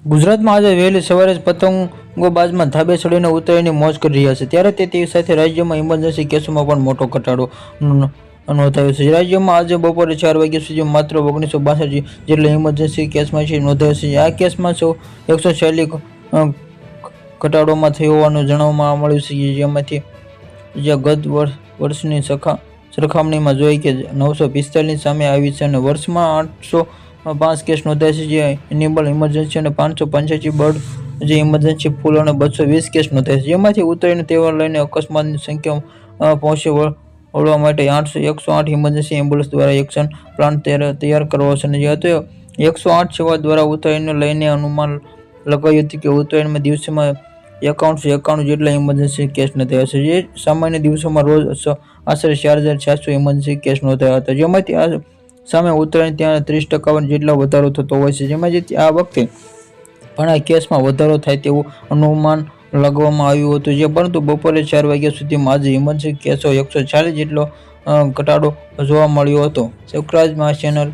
ગુજરાતમાં આજે વહેલી સવારે જ પતંગોબાજમાં ધાબે ચડીને ઉત્તરાયણની મોજ કરી રહ્યા છે, ત્યારે તે સાથે રાજ્યમાં ઇમરજન્સી કેસોમાં પણ મોટો ઘટાડો નોંધાયો છે. રાજ્યમાં આજે બપોરે 4 વાગ્યા સુધી માત્ર 1962 જેટલા ઇમરજન્સી કેસમાં નોંધાયા છે. આ કેસમાં 146 ઘટાડોમાં થયો હોવાનું જાણવા મળ્યું છે, જેમાંથી ગત વર્ષની સરખામણીમાં જોઈએ કે 945 સામે આવી છે અને વર્ષમાં 805 કેસ નોંધાયા છે, જે એનિમલ ઇમરજન્સી અને 585 બર્ડ જે ઇમરજન્સી ફૂલ અને 220 કેસ નોંધાયા છે. જેમાંથી ઉત્તરાયણનો તહેવાર લઈને અકસ્માતની સંખ્યા પહોંચી વળવા માટે 108 ઇમરજન્સી એમ્બ્યુલન્સ દ્વારા એક્શન પ્લાન તૈયાર કરવો છે. જેથી 108 સેવા દ્વારા ઉત્તરાયણને લઈને અનુમાન લગાવ્યું હતું કે ઉત્તરાયણના દિવસોમાં 91 જેટલા ઇમરજન્સી કેસ નોંધાયા છે, જે સામાન્ય દિવસોમાં રોજ આશરે 4700 ઇમરજન્સી કેસ નોંધાયા હતા. જેમાંથી આ સામે ઉત્તરાયણ ત્યાં 30% જેટલો વધારો થતો હોય છે, જેમાંથી આ વખતે પણ આ કેસમાં વધારો થાય તેવું અનુમાન લગાવવામાં આવ્યું હતું, પરંતુ બપોરે 4 વાગ્યા સુધીમાં આજે ઇમરજન્સી કેસો 140 જેટલો ઘટાડો જોવા મળ્યો હતો. સુખરાજ ચેનલ